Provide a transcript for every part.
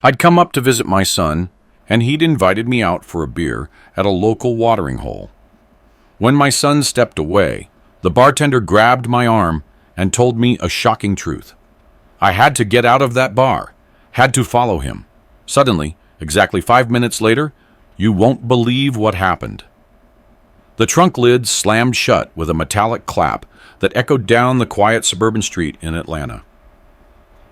I'd come up to visit my son, and he'd invited me out for a beer at a local watering hole. When my son stepped away, the bartender grabbed my arm and told me a shocking truth. I had to get out of that bar, had to follow him. Suddenly, exactly 5 minutes later, you won't believe what happened. The trunk lid slammed shut with a metallic clap that echoed down the quiet suburban street in Atlanta.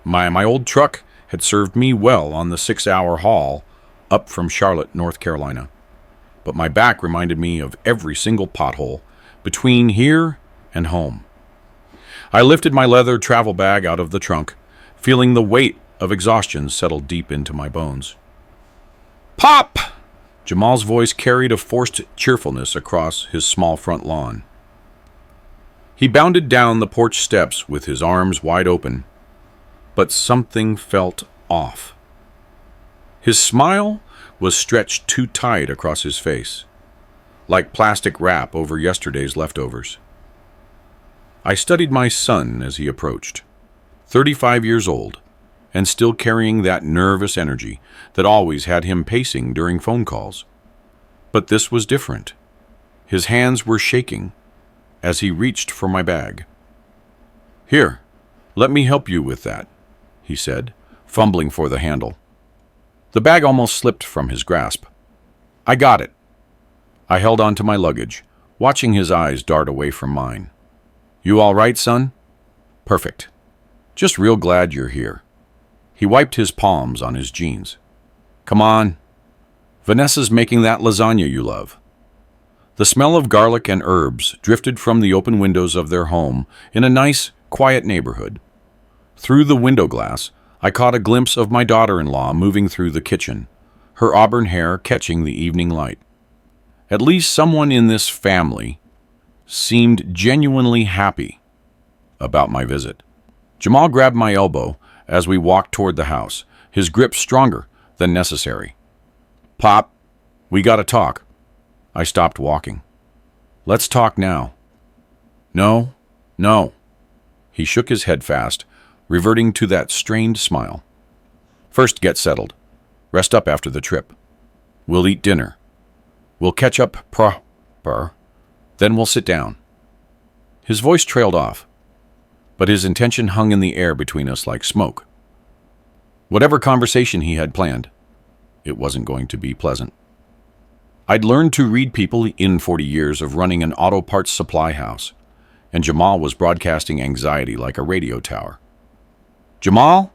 My old truck had served me well on the 6-hour haul up from Charlotte, North Carolina. But my back reminded me of every single pothole between here and home. I lifted my leather travel bag out of the trunk, feeling the weight of exhaustion settle deep into my bones. "Pop!" Jamal's voice carried a forced cheerfulness across his small front lawn. He bounded down the porch steps with his arms wide open, but something felt off. His smile was stretched too tight across his face, like plastic wrap over yesterday's leftovers. I studied my son as he approached, 35 years old, and still carrying that nervous energy that always had him pacing during phone calls. But this was different. His hands were shaking as he reached for my bag. "Here, let me help you with that," he said, fumbling for the handle. The bag almost slipped from his grasp. "I got it." I held on to my luggage, watching his eyes dart away from mine. "You all right, son?" "Perfect. Just real glad you're here." He wiped his palms on his jeans. "Come on. Vanessa's making that lasagna you love." The smell of garlic and herbs drifted from the open windows of their home in a nice, quiet neighborhood. Through the window glass, I caught a glimpse of my daughter-in-law moving through the kitchen, her auburn hair catching the evening light. At least someone in this family seemed genuinely happy about my visit. Jamal grabbed my elbow as we walked toward the house, his grip stronger than necessary. "Pop, we gotta talk." I stopped walking. "Let's talk now." "No, no." He shook his head fast, reverting to that strained smile. "First get settled. Rest up after the trip. We'll eat dinner. We'll catch up proper. Then we'll sit down." His voice trailed off, but his intention hung in the air between us like smoke. Whatever conversation he had planned, it wasn't going to be pleasant. I'd learned to read people in 40 years of running an auto parts supply house, and Jamal was broadcasting anxiety like a radio tower. "Jamal?"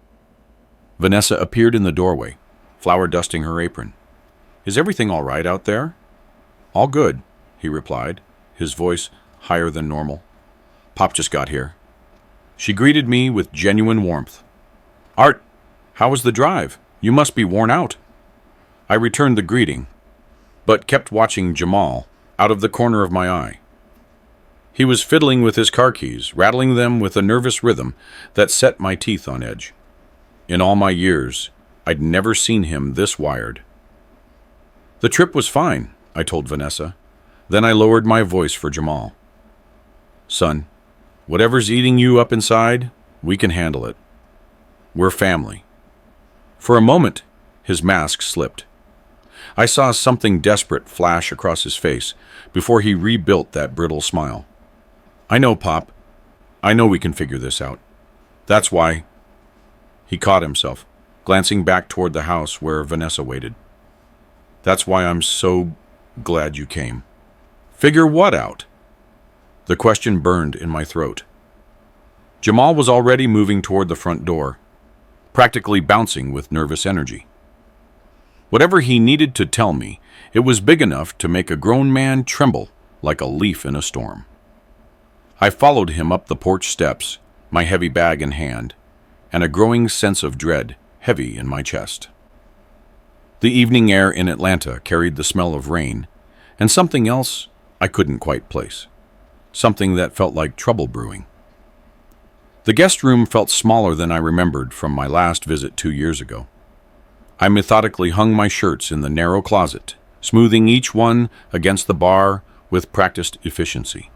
Vanessa appeared in the doorway, flour dusting her apron. "Is everything all right out there?" "All good," he replied, his voice higher than normal. "Pop just got here." She greeted me with genuine warmth. "Art, how was the drive? You must be worn out." I returned the greeting, but kept watching Jamal out of the corner of my eye. He was fiddling with his car keys, rattling them with a nervous rhythm that set my teeth on edge. In all my years, I'd never seen him this wired. "The trip was fine," I told Vanessa. Then I lowered my voice for Jamal. "Son, whatever's eating you up inside, we can handle it. We're family." For a moment, his mask slipped. I saw something desperate flash across his face before he rebuilt that brittle smile. "I know, Pop. I know we can figure this out. That's why—" He caught himself, glancing back toward the house where Vanessa waited. "That's why I'm so glad you came." "Figure what out?" The question burned in my throat. Jamal was already moving toward the front door, practically bouncing with nervous energy. Whatever he needed to tell me, it was big enough to make a grown man tremble like a leaf in a storm. I followed him up the porch steps, my heavy bag in hand, and a growing sense of dread heavy in my chest. The evening air in Atlanta carried the smell of rain, and something else I couldn't quite place, something that felt like trouble brewing. The guest room felt smaller than I remembered from my last visit 2 years ago. I methodically hung my shirts in the narrow closet, smoothing each one against the bar with practiced efficiency.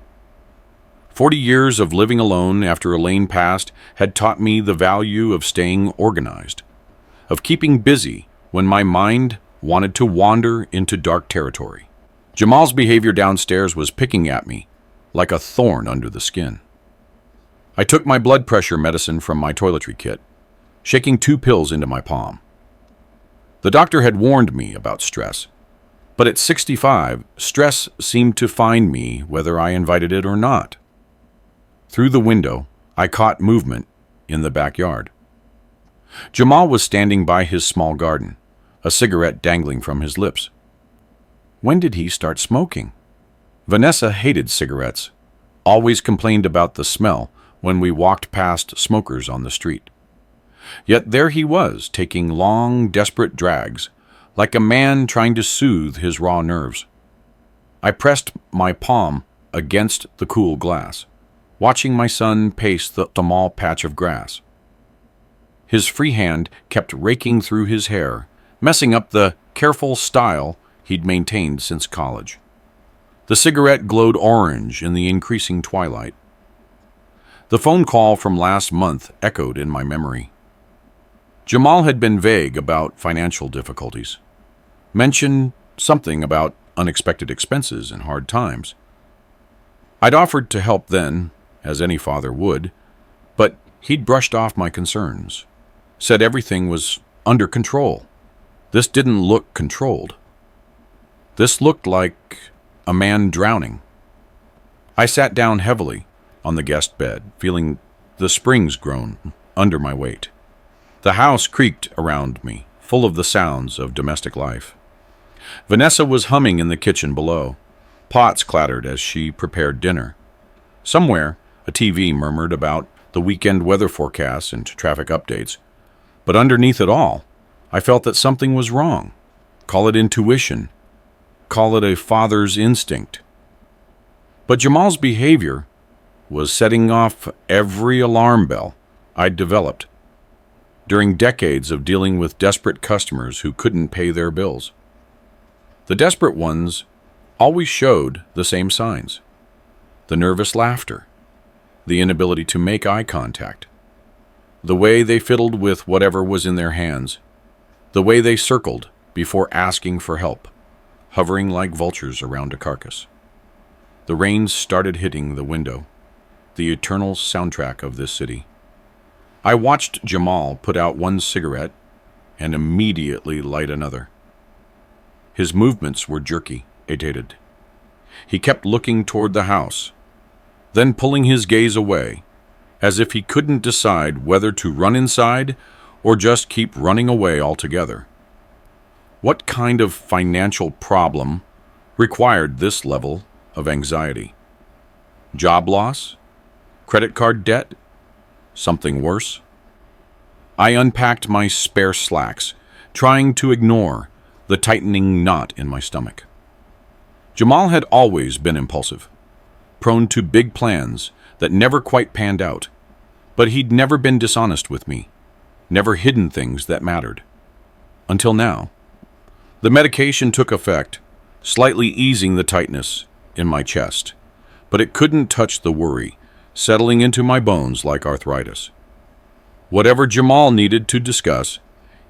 40 years of living alone after Elaine passed had taught me the value of staying organized. of keeping busy when my mind wanted to wander into dark territory. Jamal's behavior downstairs was picking at me like a thorn under the skin. I took my blood pressure medicine from my toiletry kit, shaking 2 pills into my palm. The doctor had warned me about stress, but at 65, stress seemed to find me whether I invited it or not. Through the window, I caught movement in the backyard. Jamal was standing by his small garden, a cigarette dangling from his lips. When did he start smoking? Vanessa hated cigarettes, always complained about the smell when we walked past smokers on the street. Yet there he was, taking long, desperate drags, like a man trying to soothe his raw nerves. I pressed my palm against the cool glass, watching my son pace the small patch of grass. His free hand kept raking through his hair, messing up the careful style he'd maintained since college. The cigarette glowed orange in the increasing twilight. The phone call from last month echoed in my memory. Jamal had been vague about financial difficulties, mentioned something about unexpected expenses and hard times. I'd offered to help then, as any father would, but he'd brushed off my concerns, said everything was under control. This didn't look controlled. This looked like a man drowning. I sat down heavily on the guest bed, feeling the springs groan under my weight. The house creaked around me, full of the sounds of domestic life. Vanessa was humming in the kitchen below. Pots clattered as she prepared dinner. Somewhere, a TV murmured about the weekend weather forecasts and traffic updates. But underneath it all, I felt that something was wrong. Call it intuition. Call it a father's instinct. But Jamal's behavior was setting off every alarm bell I'd developed during decades of dealing with desperate customers who couldn't pay their bills. The desperate ones always showed the same signs: the nervous laughter, the inability to make eye contact, the way they fiddled with whatever was in their hands, the way they circled before asking for help, hovering like vultures around a carcass. The rain started hitting the window, the eternal soundtrack of this city. I watched Jamal put out one cigarette and immediately light another. His movements were jerky, irritated. He kept looking toward the house, then pulling his gaze away, as if he couldn't decide whether to run inside or just keep running away altogether. What kind of financial problem required this level of anxiety? Job loss? Credit card debt? Something worse? I unpacked my spare slacks, trying to ignore the tightening knot in my stomach. Jamal had always been impulsive, prone to big plans that never quite panned out, but he'd never been dishonest with me, never hidden things that mattered. Until now. The medication took effect, slightly easing the tightness in my chest, but it couldn't touch the worry, settling into my bones like arthritis. Whatever Jamal needed to discuss,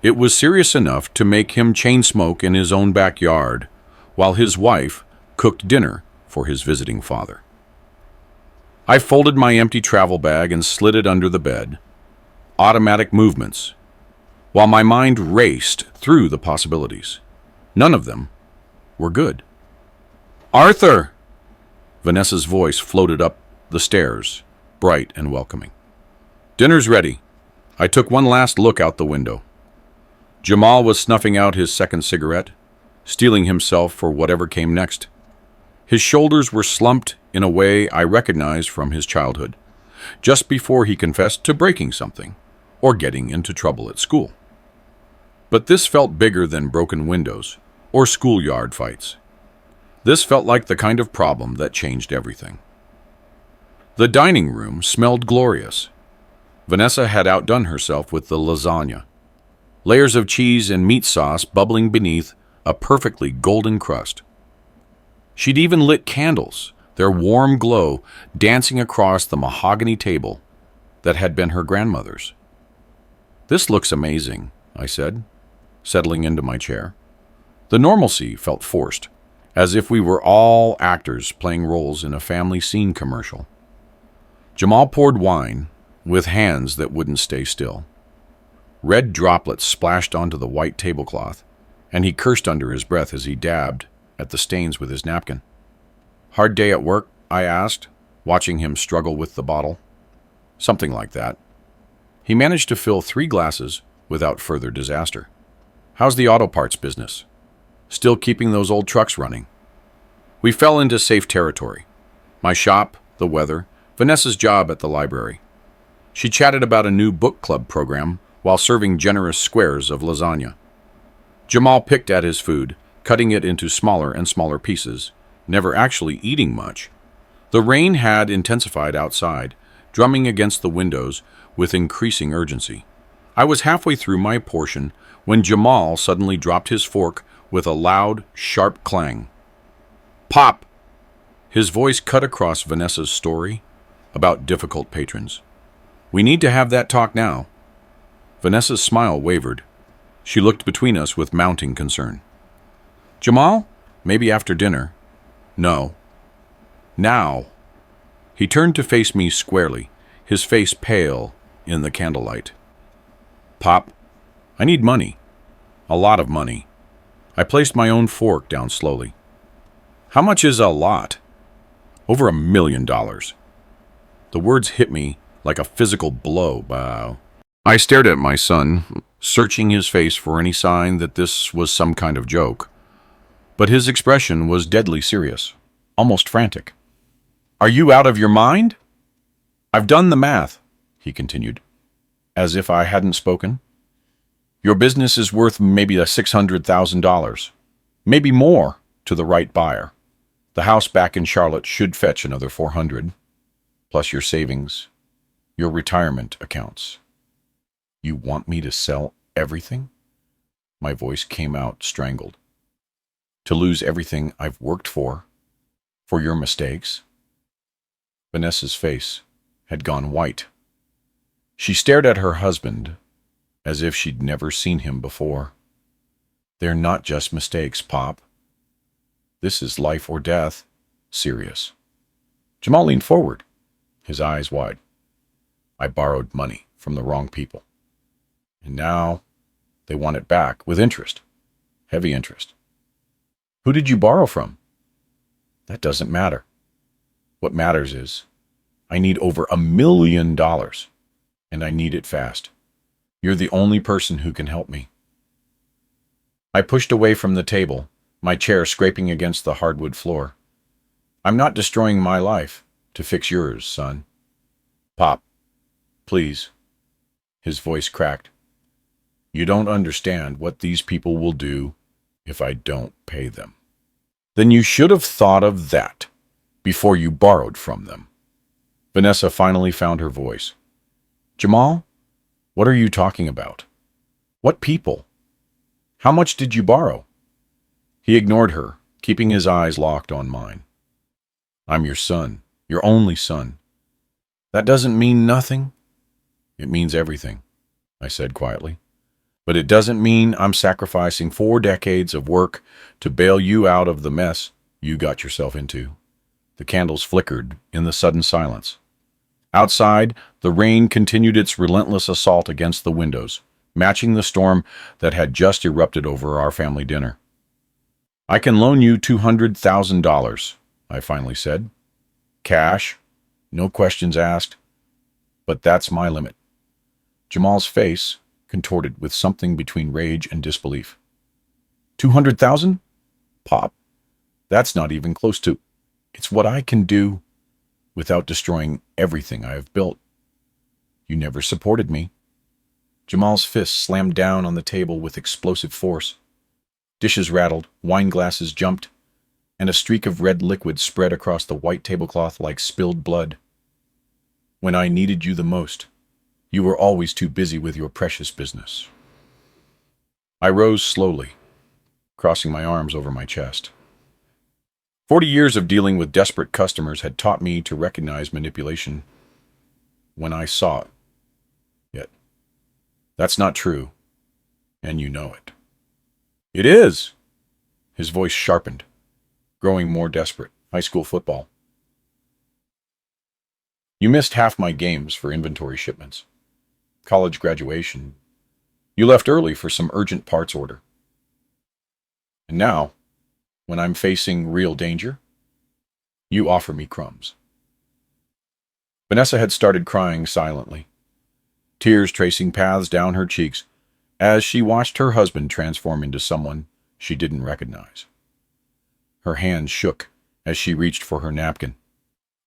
it was serious enough to make him chain smoke in his own backyard while his wife cooked dinner for his visiting father. I folded my empty travel bag and slid it under the bed. Automatic movements, while my mind raced through the possibilities. None of them were good. "Arthur!" Vanessa's voice floated up the stairs, bright and welcoming. "Dinner's ready." I took one last look out the window. Jamal was snuffing out his second cigarette, steeling himself for whatever came next. His shoulders were slumped in a way I recognized from his childhood, just before he confessed to breaking something or getting into trouble at school. But this felt bigger than broken windows or schoolyard fights. This felt like the kind of problem that changed everything. The dining room smelled glorious. Vanessa had outdone herself with the lasagna, layers of cheese and meat sauce bubbling beneath a perfectly golden crust. She'd even lit candles, their warm glow dancing across the mahogany table that had been her grandmother's. "This looks amazing," I said, settling into my chair. The normalcy felt forced, as if we were all actors playing roles in a family scene commercial. Jamal poured wine with hands that wouldn't stay still. Red droplets splashed onto the white tablecloth, and he cursed under his breath as he dabbed at the stains with his napkin. "Hard day at work?" I asked, watching him struggle with the bottle. "Something like that." He managed to fill 3 glasses without further disaster. "How's the auto parts business? Still keeping those old trucks running?" We fell into safe territory. My shop, the weather, Vanessa's job at the library. She chatted about a new book club program while serving generous squares of lasagna. Jamal picked at his food, cutting it into smaller and smaller pieces, never actually eating much. The rain had intensified outside, drumming against the windows with increasing urgency. I was halfway through my portion when Jamal suddenly dropped his fork with a loud, sharp clang. "Pop!" His voice cut across Vanessa's story about difficult patrons. "We need to have that talk now." Vanessa's smile wavered. She looked between us with mounting concern. "Jamal? Maybe after dinner." "No. Now." He turned to face me squarely, his face pale in the candlelight. "Pop, I need money. A lot of money." I placed my own fork down slowly. "How much is a lot?" "Over $1 million. The words hit me like a physical blow. Bow. I stared at my son, searching his face for any sign that this was some kind of joke. But his expression was deadly serious, almost frantic. "Are you out of your mind?" "I've done the math," he continued, as if I hadn't spoken. "Your business is worth maybe $600,000, maybe more to the right buyer. The house back in Charlotte should fetch another 400, plus your savings, your retirement accounts." "You want me to sell everything?" My voice came out strangled. "To lose everything I've worked for your mistakes?" Vanessa's face had gone white. She stared at her husband as if she'd never seen him before. "They're not just mistakes, Pop. This is life or death. Serious." Jamal leaned forward, his eyes wide. "I borrowed money from the wrong people. And now they want it back with interest. Heavy interest." "Who did you borrow from?" "That doesn't matter. What matters is I need over $1 million, and I need it fast. You're the only person who can help me." I pushed away from the table, my chair scraping against the hardwood floor. "I'm not destroying my life to fix yours, son." "Pop, please." His voice cracked. "You don't understand what these people will do if I don't pay them." "Then you should have thought of that before you borrowed from them." Vanessa finally found her voice. "Jamal, what are you talking about? What people? How much did you borrow?" He ignored her, keeping his eyes locked on mine. "I'm your son, your only son." "That doesn't mean nothing." "It means everything," I said quietly. "But it doesn't mean I'm sacrificing 4 decades of work to bail you out of the mess you got yourself into." The candles flickered in the sudden silence. Outside, the rain continued its relentless assault against the windows, matching the storm that had just erupted over our family dinner. "I can loan you $200,000, I finally said. "Cash, no questions asked. But that's my limit." Jamal's face contorted with something between rage and disbelief. "200,000? Pop, that's not even close to... It's what I can do without destroying everything I have built. You never supported me." Jamal's fist slammed down on the table with explosive force. Dishes rattled, wine glasses jumped, and a streak of red liquid spread across the white tablecloth like spilled blood. "When I needed you the most, you were always too busy with your precious business." I rose slowly, crossing my arms over my chest. 40 years of dealing with desperate customers had taught me to recognize manipulation when I saw it. Yet, that's not true. and you know it. It is. His voice sharpened, growing more desperate. High school football. You missed half my games for inventory shipments. College graduation. You left early for some urgent parts order. And now, when I'm facing real danger, you offer me crumbs. Vanessa had started crying silently, tears tracing paths down her cheeks as she watched her husband transform into someone she didn't recognize. Her hands shook as she reached for her napkin.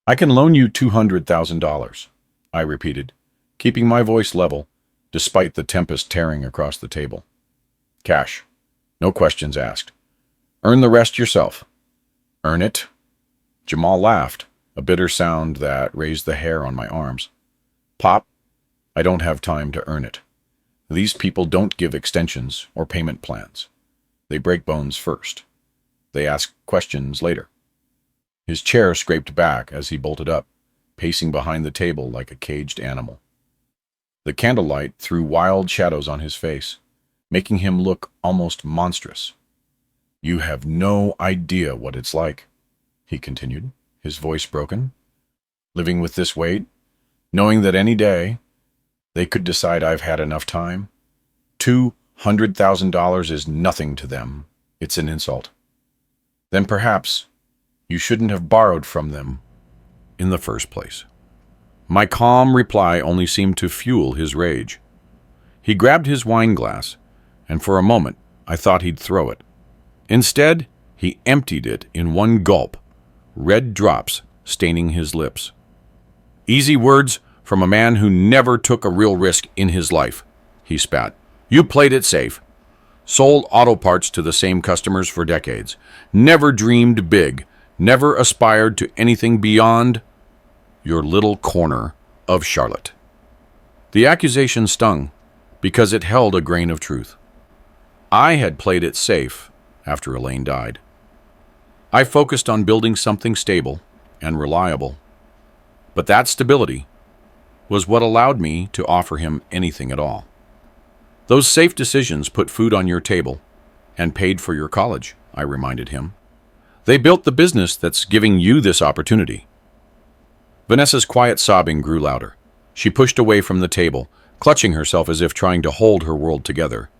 I can loan you $200,000, I repeated, keeping my voice level despite the tempest tearing across the table. Cash. No questions asked. Earn the rest yourself. Earn it? Jamal laughed, a bitter sound that raised the hair on my arms. Pop, I don't have time to earn it. These people don't give extensions or payment plans. They break bones first. They ask questions later. His chair scraped back as he bolted up, pacing behind the table like a caged animal. The candlelight threw wild shadows on his face, making him look almost monstrous. You have no idea what it's like, he continued, his voice broken. Living with this weight, knowing that any day they could decide I've had enough time. $200,000 is nothing to them. It's an insult. Then perhaps you shouldn't have borrowed from them in the first place. My calm reply only seemed to fuel his rage. He grabbed his wine glass, and for a moment I thought he'd throw it. Instead, he emptied it in one gulp, red drops staining his lips. Easy words from a man who never took a real risk in his life, he spat. You played it safe. Sold auto parts to the same customers for decades. Never dreamed big. Never aspired to anything beyond your little corner of Charlotte. The accusation stung because it held a grain of truth. I had played it safe after Elaine died. I focused on building something stable and reliable. But that stability was what allowed me to offer him anything at all. Those safe decisions put food on your table and paid for your college, I reminded him. They built the business that's giving you this opportunity. Vanessa's quiet sobbing grew louder. She pushed away from the table, clutching herself as if trying to hold her world together.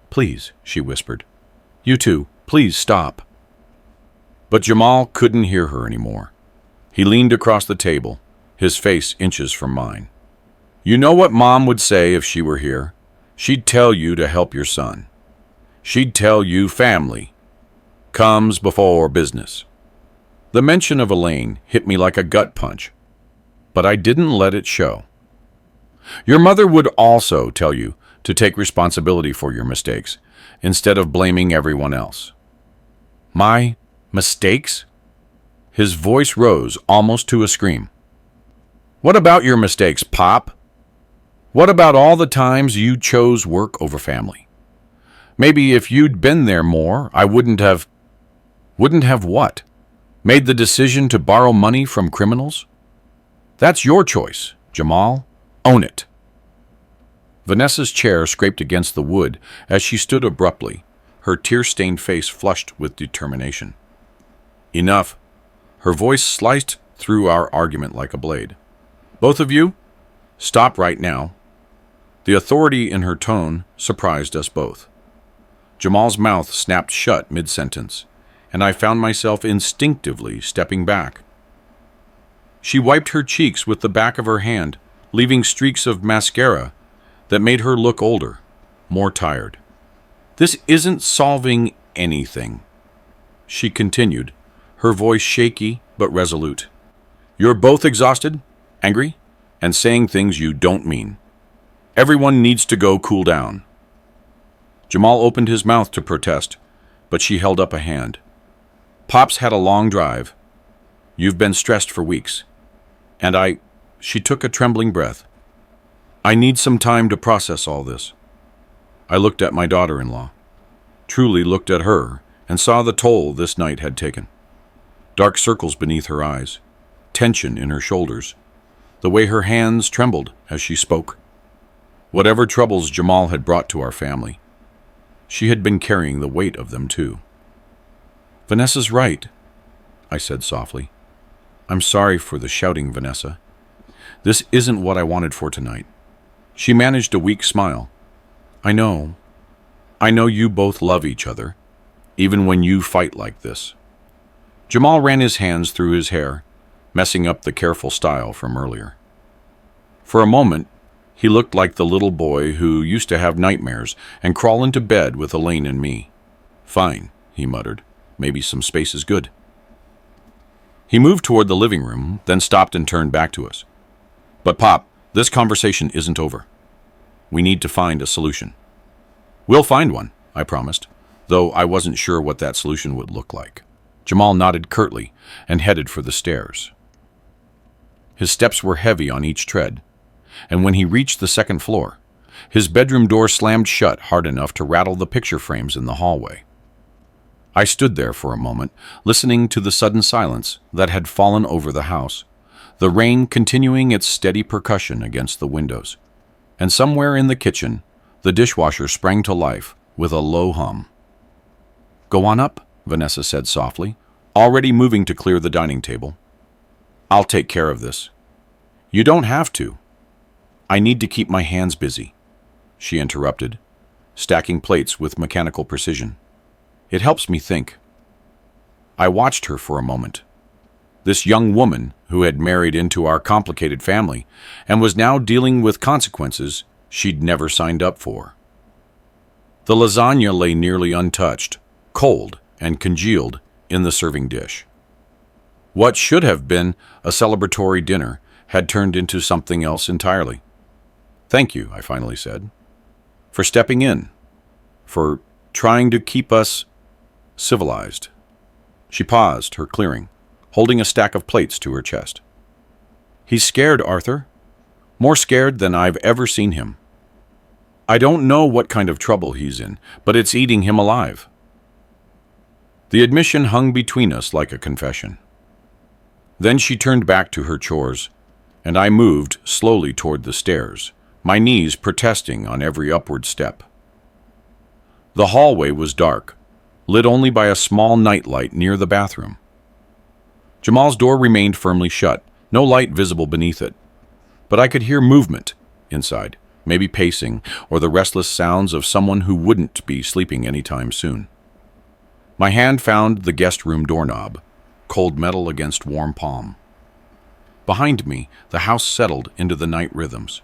Please, she whispered. You too, please stop. But Jamal couldn't hear her anymore. He leaned across the table, his face inches from mine. You know what Mom would say if she were here? She'd tell you to help your son. She'd tell you family comes before business. The mention of Elaine hit me like a gut punch, but I didn't let it show. Your mother would also tell you to take responsibility for your mistakes instead of blaming everyone else. My mistakes? His voice rose almost to a scream. What about your mistakes, Pop? What about all the times you chose work over family? Maybe if you'd been there more, I wouldn't have what? Made the decision to borrow money from criminals? That's your choice, Jamal. Own it. Vanessa's chair scraped against the wood as she stood abruptly, her tear-stained face flushed with determination. Enough. Her voice sliced through our argument like a blade. Both of you, stop right now. The authority in her tone surprised us both. Jamal's mouth snapped shut mid-sentence, and I found myself instinctively stepping back. She wiped her cheeks with the back of her hand, leaving streaks of mascara that made her look older, more tired. This isn't solving anything, she continued, her voice shaky but resolute. You're both exhausted, angry, and saying things you don't mean. Everyone needs to go cool down. Jamal opened his mouth to protest, but she held up a hand. Pop's had a long drive. You've been stressed for weeks. And she took a trembling breath. I need some time to process all this. I looked at my daughter-in-law, truly looked at her, and saw the toll this night had taken. Dark circles beneath her eyes, tension in her shoulders, the way her hands trembled as she spoke. Whatever troubles Jamal had brought to our family, She had been carrying the weight of them too. "Vanessa's right," I said softly. "I'm sorry for the shouting, Vanessa. This isn't what I wanted for tonight." She managed a weak smile. I know you both love each other, even when you fight like this." Jamal ran his hands through his hair, messing up the careful style from earlier. For a moment, he looked like the little boy who used to have nightmares and crawl into bed with Elaine and me. "Fine," he muttered. "Maybe some space is good." He moved toward the living room, then stopped and turned back to us. "But Pop, this conversation isn't over. We need to find a solution." "We'll find one," I promised, though I wasn't sure what that solution would look like. Jamal nodded curtly and headed for the stairs. His steps were heavy on each tread, and when he reached the second floor, his bedroom door slammed shut hard enough to rattle the picture frames in the hallway. I stood there for a moment, listening to the sudden silence that had fallen over the house, the rain continuing its steady percussion against the windows. And somewhere in the kitchen, the dishwasher sprang to life with a low hum. "Go on up," Vanessa said softly, already moving to clear the dining table. "I'll take care of this." "You don't have to. I need to keep my hands busy," she interrupted, stacking plates with mechanical precision. "It helps me think." I watched her for a moment. This young woman who had married into our complicated family and was now dealing with consequences she'd never signed up for. The lasagna lay nearly untouched, cold and congealed in the serving dish. What should have been a celebratory dinner had turned into something else entirely. "Thank you," I finally said, "for stepping in, for trying to keep us civilized." She paused, her clearing, holding a stack of plates to her chest. "He's scared, Arthur. More scared than I've ever seen him. I don't know what kind of trouble he's in, but it's eating him alive." The admission hung between us like a confession. Then she turned back to her chores, and I moved slowly toward the stairs, my knees protesting on every upward step. The hallway was dark, lit only by a small nightlight near the bathroom. Jamal's door remained firmly shut, no light visible beneath it. But I could hear movement inside, maybe pacing, or the restless sounds of someone who wouldn't be sleeping anytime soon. My hand found the guest room doorknob, cold metal against warm palm. Behind me, the house settled into the night rhythms.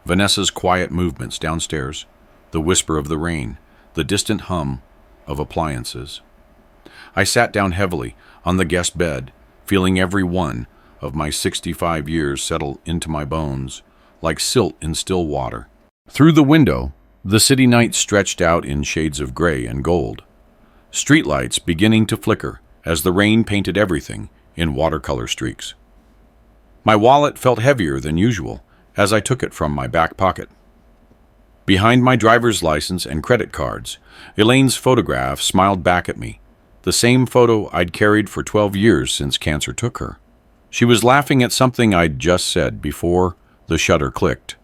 Vanessa's quiet movements downstairs, the whisper of the rain, the distant hum of appliances. I sat down heavily on the guest bed, feeling every one of my 65 years settle into my bones, like silt in still water. Through the window, the city night stretched out in shades of gray and gold, streetlights beginning to flicker as the rain painted everything in watercolor streaks. My wallet felt heavier than usual as I took it from my back pocket. Behind my driver's license and credit cards, Elaine's photograph smiled back at me, the same photo I'd carried for 12 years since cancer took her. She was laughing at something I'd just said before the shutter clicked,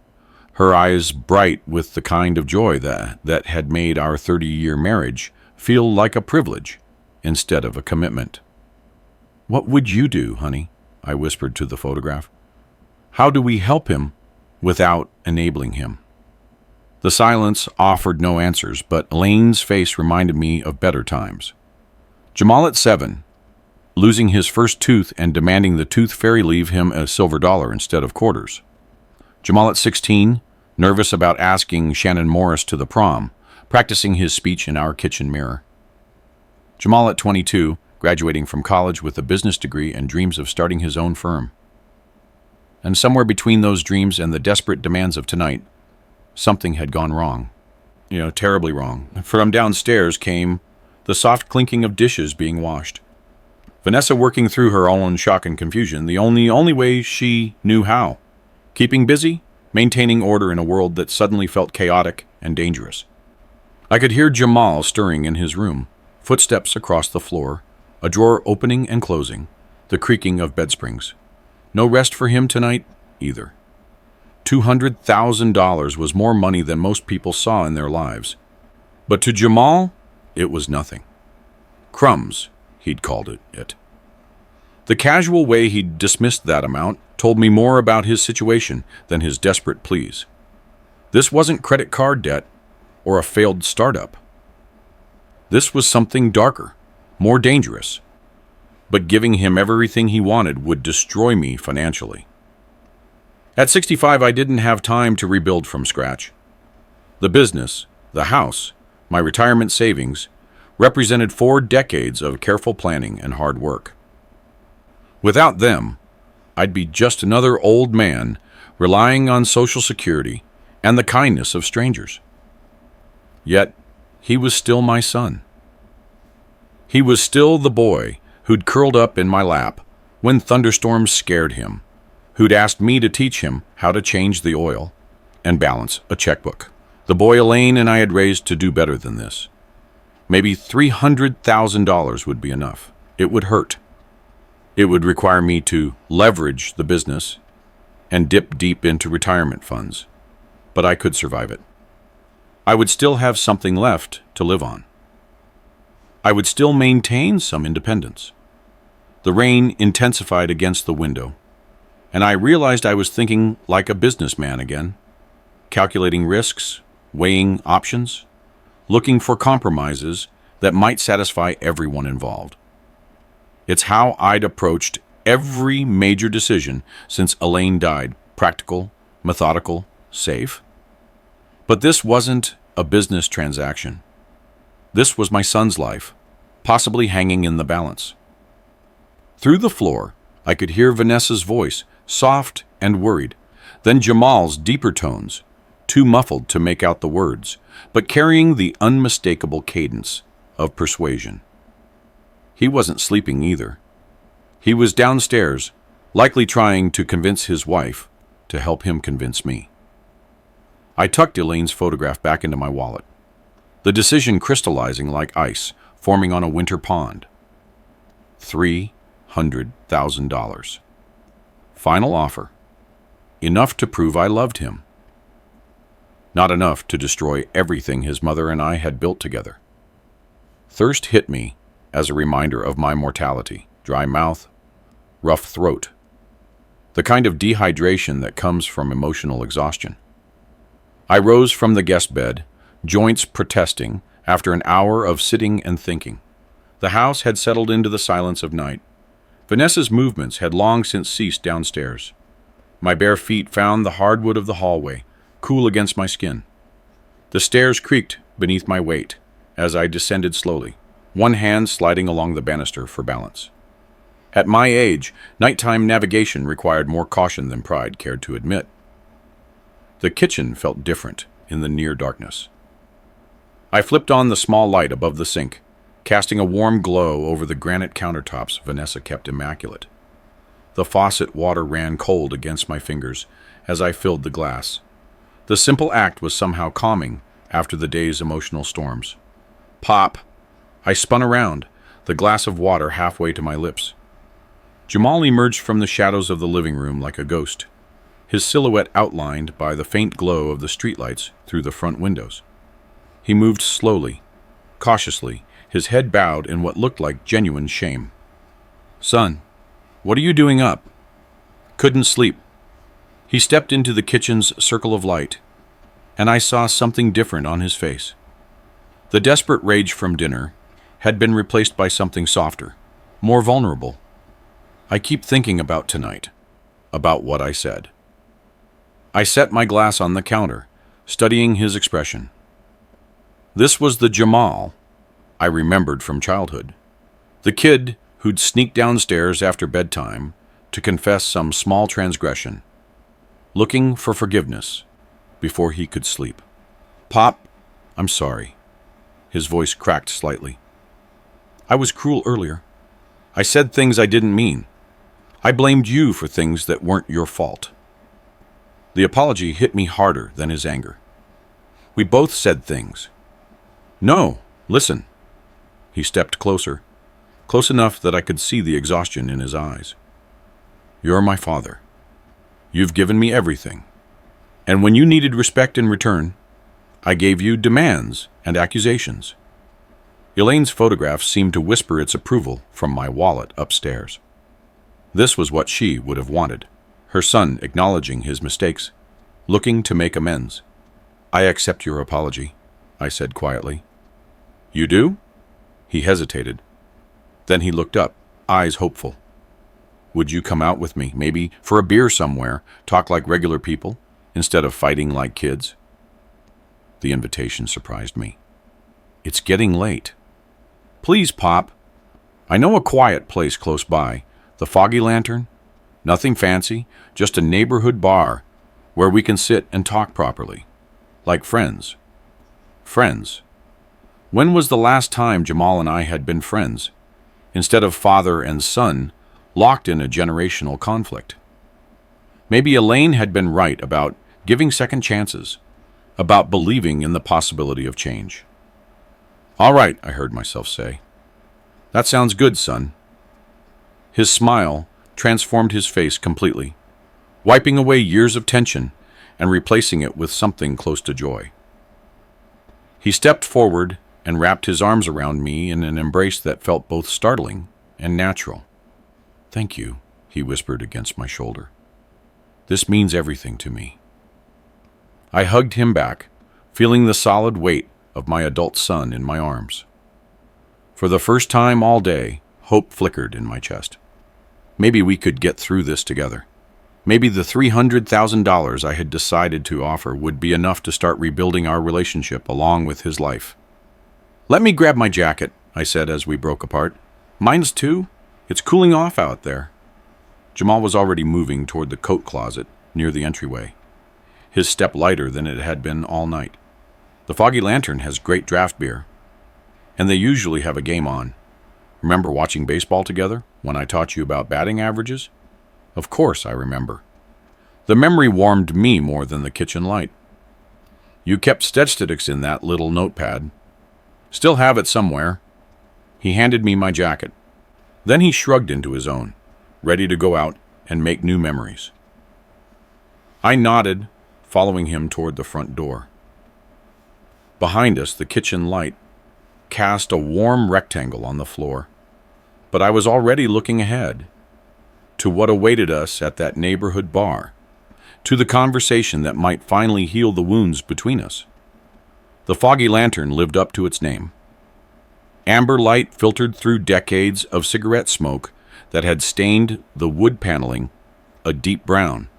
her eyes bright with the kind of joy that had made our 30-year marriage feel like a privilege instead of a commitment. "What would you do, honey?" I whispered to the photograph. "How do we help him without enabling him?" The silence offered no answers, but Elaine's face reminded me of better times. Jamal at 7, losing his first tooth and demanding the tooth fairy leave him a silver dollar instead of quarters. Jamal at 16, nervous about asking Shannon Morris to the prom, practicing his speech in our kitchen mirror. Jamal at 22, graduating from college with a business degree and dreams of starting his own firm. And somewhere between those dreams and the desperate demands of tonight, something had gone wrong. Terribly wrong. From downstairs came the soft clinking of dishes being washed. Vanessa working through her own shock and confusion, the only way she knew how. Keeping busy, maintaining order in a world that suddenly felt chaotic and dangerous. I could hear Jamal stirring in his room, footsteps across the floor, a drawer opening and closing, the creaking of bed springs. No rest for him tonight, either. $200,000 was more money than most people saw in their lives. But to Jamal, it was nothing. Crumbs, he'd called it. The casual way he'd dismissed that amount told me more about his situation than his desperate pleas. This wasn't credit card debt or a failed startup. This was something darker, more dangerous. But giving him everything he wanted would destroy me financially. At 65, I didn't have time to rebuild from scratch. The business, the house, my retirement savings, represented 4 decades of careful planning and hard work. Without them, I'd be just another old man relying on Social Security and the kindness of strangers. Yet, he was still my son. He was still the boy who'd curled up in my lap when thunderstorms scared him, who'd asked me to teach him how to change the oil and balance a checkbook. The boy Elaine and I had raised to do better than this. Maybe $300,000 would be enough. It would hurt. It would require me to leverage the business and dip deep into retirement funds, but I could survive it. I would still have something left to live on. I would still maintain some independence. The rain intensified against the window, and I realized I was thinking like a businessman again, calculating risks, weighing options, looking for compromises that might satisfy everyone involved. It's how I'd approached every major decision since Elaine died: practical, methodical, safe. But this wasn't a business transaction. This was my son's life, possibly hanging in the balance. Through the floor, I could hear Vanessa's voice, soft and worried, then Jamal's deeper tones, too muffled to make out the words, but carrying the unmistakable cadence of persuasion. He wasn't sleeping either. He was downstairs, likely trying to convince his wife to help him convince me. I tucked Elaine's photograph back into my wallet, the decision crystallizing like ice forming on a winter pond. $300,000. Final offer. Enough to prove I loved him. Not enough to destroy everything his mother and I had built together. Thirst hit me as a reminder of my mortality: dry mouth, rough throat, the kind of dehydration that comes from emotional exhaustion. I rose from the guest bed, joints protesting, after an hour of sitting and thinking. The house had settled into the silence of night. Vanessa's movements had long since ceased downstairs. My bare feet found the hardwood of the hallway, cool against my skin. The stairs creaked beneath my weight as I descended slowly, one hand sliding along the banister for balance. At my age, nighttime navigation required more caution than pride cared to admit. The kitchen felt different in the near darkness. I flipped on the small light above the sink, casting a warm glow over the granite countertops Vanessa kept immaculate. The faucet water ran cold against my fingers as I filled the glass. The simple act was somehow calming after the day's emotional storms. Pop! I spun around, the glass of water halfway to my lips. Jamal emerged from the shadows of the living room like a ghost, his silhouette outlined by the faint glow of the streetlights through the front windows. He moved slowly, cautiously, his head bowed in what looked like genuine shame. "Son, what are you doing up?" "Couldn't sleep." He stepped into the kitchen's circle of light, and I saw something different on his face. The desperate rage from dinner had been replaced by something softer, more vulnerable. I keep thinking about tonight, about what I said. I set my glass on the counter, studying his expression. This was the Jamal I remembered from childhood, the kid who'd sneak downstairs after bedtime to confess some small transgression, looking for forgiveness before he could sleep. "Pop, I'm sorry." His voice cracked slightly. "I was cruel earlier. I said things I didn't mean. I blamed you for things that weren't your fault." The apology hit me harder than his anger. We both said things. "No, listen." He stepped closer, close enough that I could see the exhaustion in his eyes. "You're my father. You've given me everything. And when you needed respect in return, I gave you demands and accusations. Elaine's photograph seemed to whisper its approval from my wallet upstairs. This was what she would have wanted, her son acknowledging his mistakes, looking to make amends. I accept your apology, I said quietly. You do? He hesitated. Then he looked up, eyes hopeful. Would you come out with me, maybe for a beer somewhere, talk like regular people, instead of fighting like kids? The invitation surprised me. It's getting late. Please, Pop. I know a quiet place close by, the Foggy Lantern. Nothing fancy, just a neighborhood bar where we can sit and talk properly. Like friends. Friends. When was the last time Jamal and I had been friends, instead of father and son, locked in a generational conflict? Maybe Elaine had been right about giving second chances, about believing in the possibility of change. All right, I heard myself say. That sounds good, son. His smile transformed his face completely, wiping away years of tension and replacing it with something close to joy. He stepped forward and wrapped his arms around me in an embrace that felt both startling and natural. Thank you, he whispered against my shoulder. This means everything to me. I hugged him back, feeling the solid weight of my adult son in my arms. For the first time all day, hope flickered in my chest. Maybe we could get through this together. Maybe the $300,000 I had decided to offer would be enough to start rebuilding our relationship along with his life. Let me grab my jacket, I said as we broke apart. Mine's too. It's cooling off out there. Jamal was already moving toward the coat closet near the entryway, his step lighter than it had been all night. The Foggy Lantern has great draft beer, and they usually have a game on. Remember watching baseball together when I taught you about batting averages? Of course I remember. The memory warmed me more than the kitchen light. You kept statistics in that little notepad. Still have it somewhere. He handed me my jacket. Then he shrugged into his own, ready to go out and make new memories. I nodded, following him toward the front door. Behind us, the kitchen light cast a warm rectangle on the floor, but I was already looking ahead to what awaited us at that neighborhood bar, to the conversation that might finally heal the wounds between us. The Foggy Lantern lived up to its name. Amber light filtered through decades of cigarette smoke that had stained the wood paneling a deep brown,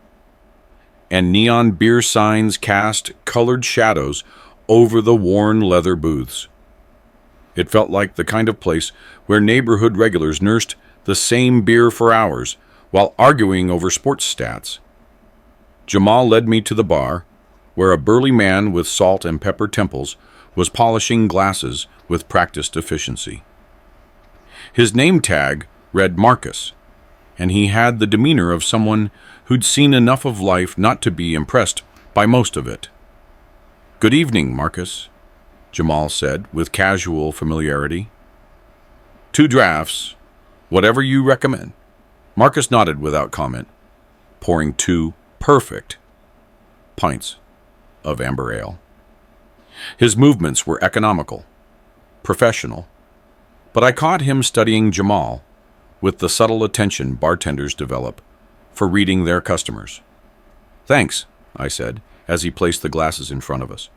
and neon beer signs cast colored shadows over the worn leather booths. It felt like the kind of place where neighborhood regulars nursed the same beer for hours while arguing over sports stats. Jamal led me to the bar, where a burly man with salt and pepper temples was polishing glasses with practiced efficiency. His name tag read Marcus, and he had the demeanor of someone who'd seen enough of life not to be impressed by most of it. Good evening, Marcus, Jamal said with casual familiarity. 2 drafts, whatever you recommend. Marcus nodded without comment, pouring 2 perfect pints of amber ale. His movements were economical, professional, but I caught him studying Jamal with the subtle attention bartenders develop for reading their customers. Thanks, I said, as he placed the glasses in front of us.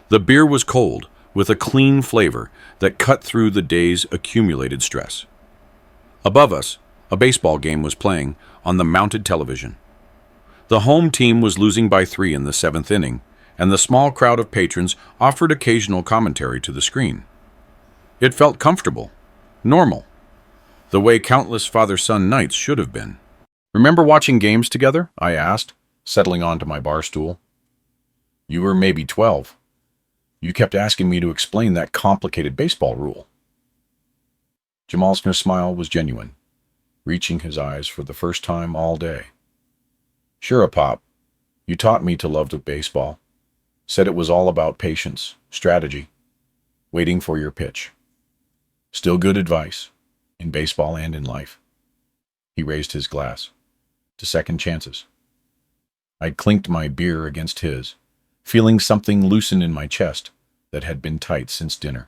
The beer was cold, with a clean flavor that cut through the day's accumulated stress. Above us, a baseball game was playing on the mounted television. The home team was losing by 3 in the 7th inning, and the small crowd of patrons offered occasional commentary to the screen. It felt comfortable, normal, the way countless father-son nights should have been. Remember watching games together? I asked, settling onto my bar stool. You were maybe 12. You kept asking me to explain that complicated baseball rule. Jamal's smile was genuine, reaching his eyes for the first time all day. Sure, Pop. You taught me to love the baseball. Said it was all about patience, strategy, waiting for your pitch. Still good advice, in baseball and in life. He raised his glass to second chances. I'd clinked my beer against his, feeling something loosen in my chest that had been tight since dinner.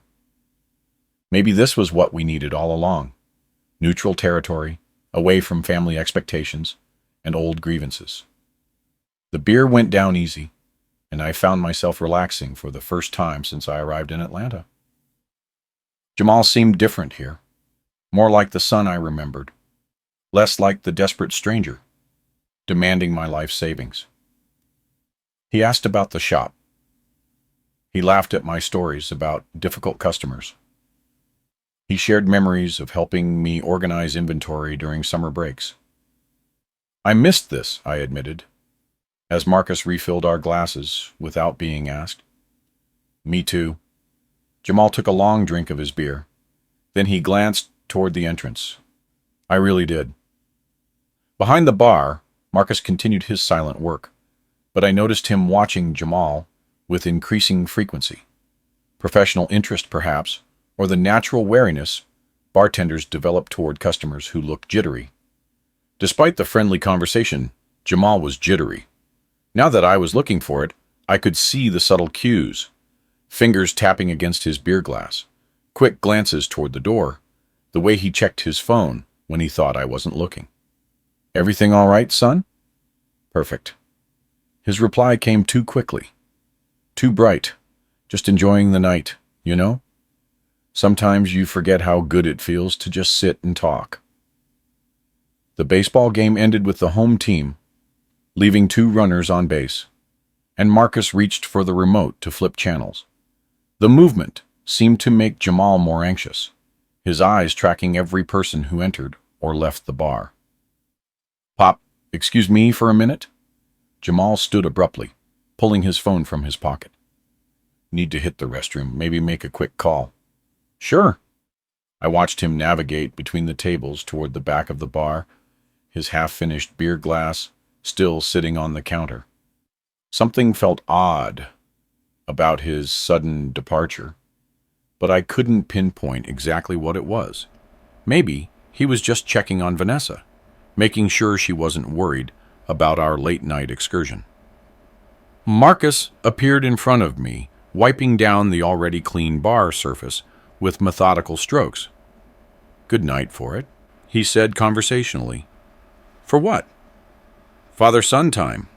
Maybe this was what we needed all along. Neutral territory, away from family expectations and old grievances. The beer went down easy, and I found myself relaxing for the first time since I arrived in Atlanta. Jamal seemed different here, more like the son I remembered, less like the desperate stranger, demanding my life savings. He asked about the shop. He laughed at my stories about difficult customers. He shared memories of helping me organize inventory during summer breaks. I missed this, I admitted, as Marcus refilled our glasses without being asked. Me too. Jamal took a long drink of his beer. Then he glanced toward the entrance. I really did. Behind the bar, Marcus continued his silent work, but I noticed him watching Jamal with increasing frequency. Professional interest, perhaps, or the natural wariness bartenders develop toward customers who look jittery. Despite the friendly conversation, Jamal was jittery. Now that I was looking for it, I could see the subtle cues. Fingers tapping against his beer glass, quick glances toward the door, the way he checked his phone when he thought I wasn't looking. "Everything all right, son?" "Perfect." His reply came too quickly. Too bright. Just enjoying the night, you know? Sometimes you forget how good it feels to just sit and talk. The baseball game ended with the home team leaving 2 runners on base, and Marcus reached for the remote to flip channels. The movement seemed to make Jamal more anxious, his eyes tracking every person who entered or left the bar. "Pop, excuse me for a minute?" Jamal stood abruptly, pulling his phone from his pocket. "Need to hit the restroom, maybe make a quick call." "Sure." I watched him navigate between the tables toward the back of the bar, his half-finished beer glass still sitting on the counter. Something felt odd about his sudden departure, but I couldn't pinpoint exactly what it was. Maybe he was just checking on Vanessa, making sure she wasn't worried about our late-night excursion. Marcus appeared in front of me, wiping down the already clean bar surface with methodical strokes. "Good night for it," he said conversationally. "For what?" "Father-son time.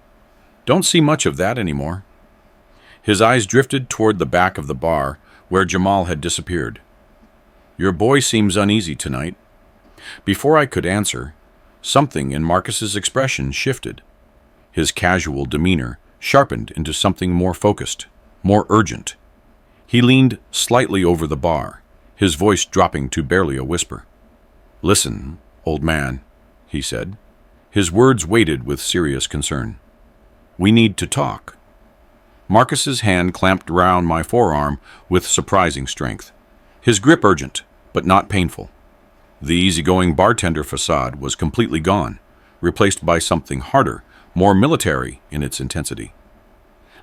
Don't see much of that anymore." His eyes drifted toward the back of the bar, where Jamal had disappeared. "Your boy seems uneasy tonight." Before I could answer, something in Marcus's expression shifted. His casual demeanor sharpened into something more focused, more urgent. He leaned slightly over the bar, his voice dropping to barely a whisper. "Listen, old man," he said. His words weighted with serious concern. "We need to talk." Marcus's hand clamped round my forearm with surprising strength. His grip urgent, but not painful. The easygoing bartender facade was completely gone, replaced by something harder, more military in its intensity.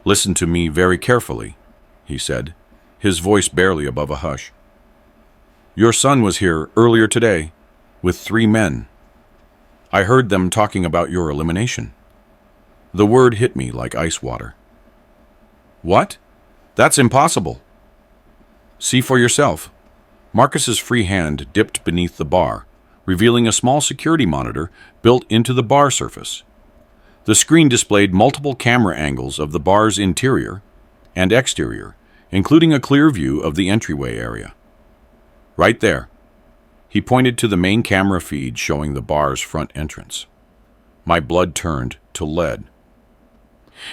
"Listen to me very carefully," he said, his voice barely above a hush. "Your son was here earlier today with 3 men. I heard them talking about your elimination." The word hit me like ice water. "What? That's impossible." "See for yourself." Marcus's free hand dipped beneath the bar, revealing a small security monitor built into the bar surface. The screen displayed multiple camera angles of the bar's interior and exterior, including a clear view of the entryway area. "Right there." He pointed to the main camera feed showing the bar's front entrance. My blood turned to lead.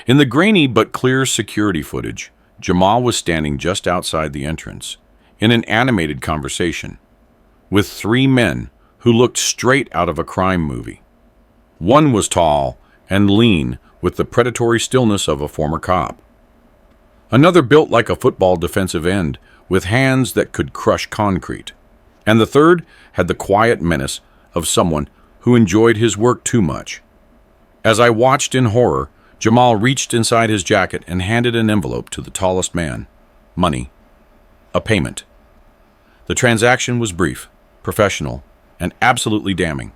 In the grainy but clear security footage, Jamal was standing just outside the entrance, in an animated conversation, with 3 men who looked straight out of a crime movie. One was tall and lean, with the predatory stillness of a former cop. Another built like a football defensive end, with hands that could crush concrete. And the third had the quiet menace of someone who enjoyed his work too much. As I watched in horror, Jamal reached inside his jacket and handed an envelope to the tallest man. Money. A payment. The transaction was brief, professional, and absolutely damning.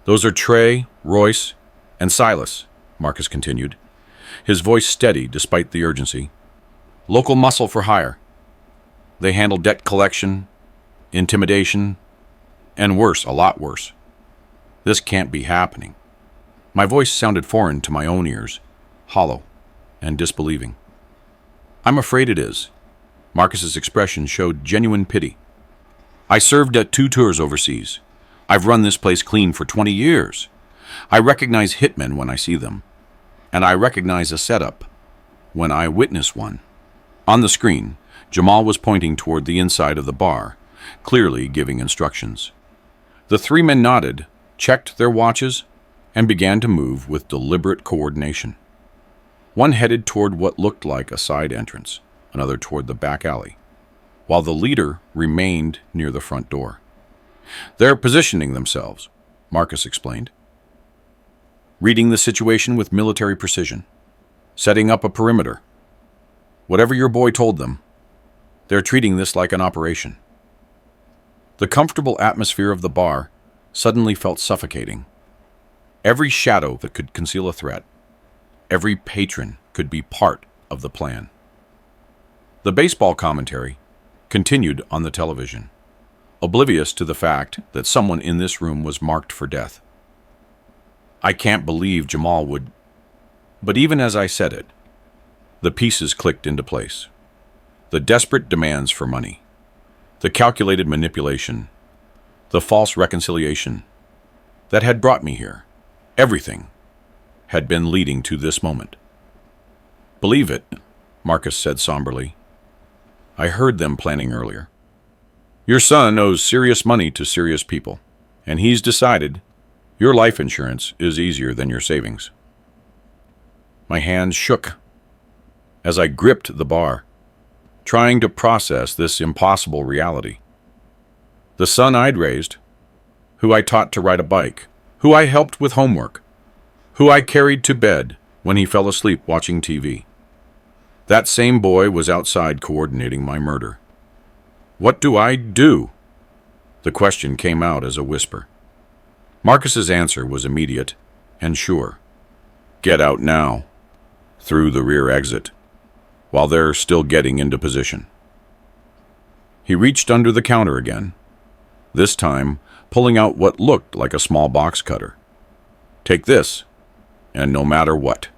"Those are Trey, Royce, and Silas," Marcus continued. his voice steady despite the urgency. "Local muscle for hire. They handle debt collection, intimidation, and worse, a lot worse. This can't be happening." My voice sounded foreign to my own ears, hollow and disbelieving. "I'm afraid it is." Marcus's expression showed genuine pity. "I served at 2 tours overseas. I've run this place clean for 20 years. I recognize hitmen when I see them, and I recognize a setup when I witness one." On the screen, Jamal was pointing toward the inside of the bar, clearly giving instructions. The 3 men nodded, checked their watches, and began to move with deliberate coordination. One headed toward what looked like a side entrance, another toward the back alley, while the leader remained near the front door. "They're positioning themselves," Marcus explained. "Reading the situation with military precision, setting up a perimeter. Whatever your boy told them, they're treating this like an operation." The comfortable atmosphere of the bar suddenly felt suffocating. Every shadow that could conceal a threat, every patron could be part of the plan. The baseball commentary continued on the television, oblivious to the fact that someone in this room was marked for death. I can't believe Jamal would... But even as I said it, the pieces clicked into place. The desperate demands for money, the calculated manipulation, the false reconciliation that had brought me here. Everything had been leading to this moment. "Believe it," Marcus said somberly. "I heard them planning earlier. Your son owes serious money to serious people, and he's decided your life insurance is easier than your savings." My hands shook as I gripped the bar, trying to process this impossible reality. The son I'd raised, who I taught to ride a bike, who I helped with homework, who I carried to bed when he fell asleep watching TV. That same boy was outside coordinating my murder. "What do I do?" The question came out as a whisper. Marcus's answer was immediate and sure. "Get out now, through the rear exit, while they're still getting into position." He reached under the counter again, this time pulling out what looked like a small box cutter. "Take this, and no matter what,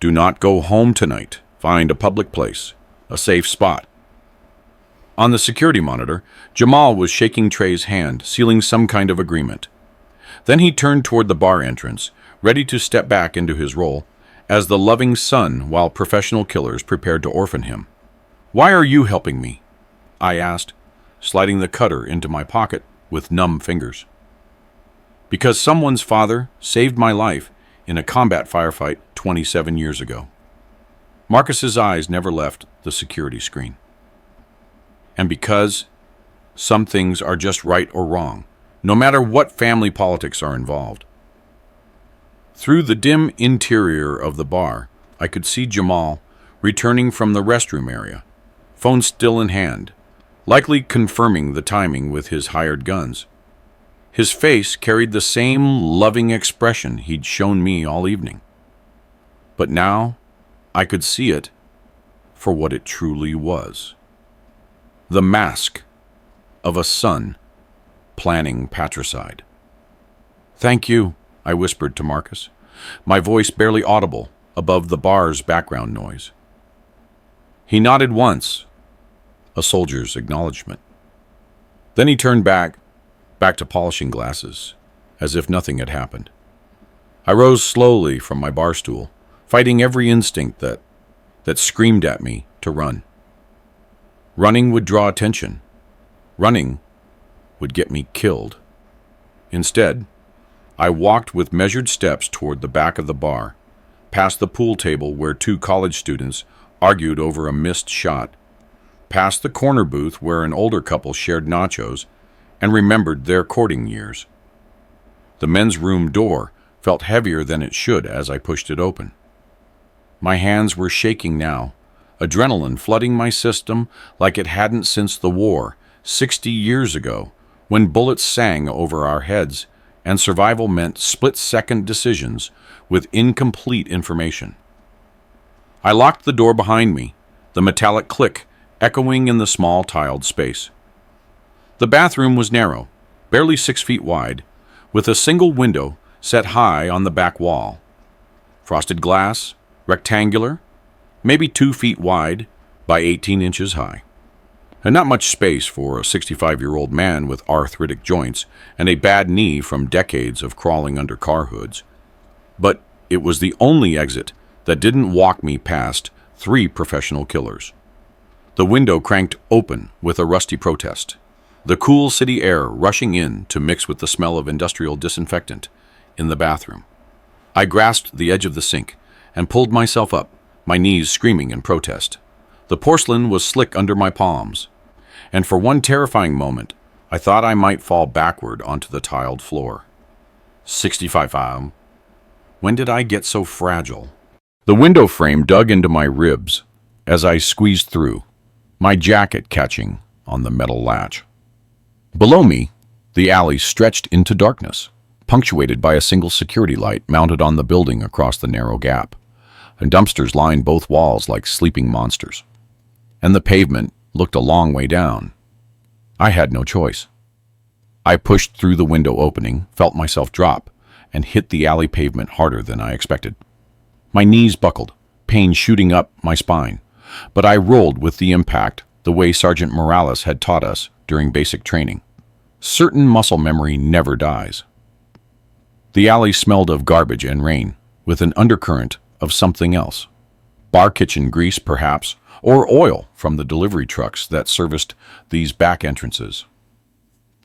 do not go home tonight. Find a public place, a safe spot." On the security monitor, Jamal was shaking Trey's hand, sealing some kind of agreement. Then he turned toward the bar entrance, ready to step back into his role as the loving son while professional killers prepared to orphan him. "Why are you helping me?" I asked, sliding the cutter into my pocket with numb fingers. "Because someone's father saved my life in a combat firefight 27 years ago." Marcus's eyes never left the security screen. "And because some things are just right or wrong, no matter what family politics are involved." Through the dim interior of the bar, I could see Jamal returning from the restroom area, phone still in hand, likely confirming the timing with his hired guns. His face carried the same loving expression he'd shown me all evening. But now I could see it for what it truly was. The mask of a son planning patricide. "Thank you," I whispered to Marcus, my voice barely audible above the bar's background noise. He nodded once, a soldier's acknowledgement. Then he turned back to polishing glasses, as if nothing had happened. I rose slowly from my bar stool, fighting every instinct that screamed at me to run. Running would draw attention. Running would get me killed. Instead, I walked with measured steps toward the back of the bar, past the pool table where 2 college students argued over a missed shot, past the corner booth where an older couple shared nachos and remembered their courting years. The men's room door felt heavier than it should as I pushed it open. My hands were shaking now, adrenaline flooding my system like it hadn't since the war, 60 years ago, when bullets sang over our heads and survival meant split-second decisions with incomplete information. I locked the door behind me, the metallic click echoing in the small tiled space. The bathroom was narrow, barely 6 feet wide, with a single window set high on the back wall. Frosted glass, rectangular, maybe 2 feet wide by 18 inches high. And not much space for a 65-year-old man with arthritic joints and a bad knee from decades of crawling under car hoods. But it was the only exit that didn't walk me past 3 professional killers. The window cranked open with a rusty protest, the cool city air rushing in to mix with the smell of industrial disinfectant in the bathroom. I grasped the edge of the sink and pulled myself up, my knees screaming in protest. The porcelain was slick under my palms, and for one terrifying moment, I thought I might fall backward onto the tiled floor. 65. When did I get so fragile? The window frame dug into my ribs as I squeezed through, my jacket catching on the metal latch. Below me, the alley stretched into darkness, punctuated by a single security light mounted on the building across the narrow gap, and dumpsters lined both walls like sleeping monsters. And the pavement looked a long way down. I had no choice. I pushed through the window opening, felt myself drop, and hit the alley pavement harder than I expected. My knees buckled, pain shooting up my spine, but I rolled with the impact the way Sergeant Morales had taught us during basic training. Certain muscle memory never dies. The alley smelled of garbage and rain, with an undercurrent of something else. Bar kitchen grease, perhaps, or oil from the delivery trucks that serviced these back entrances.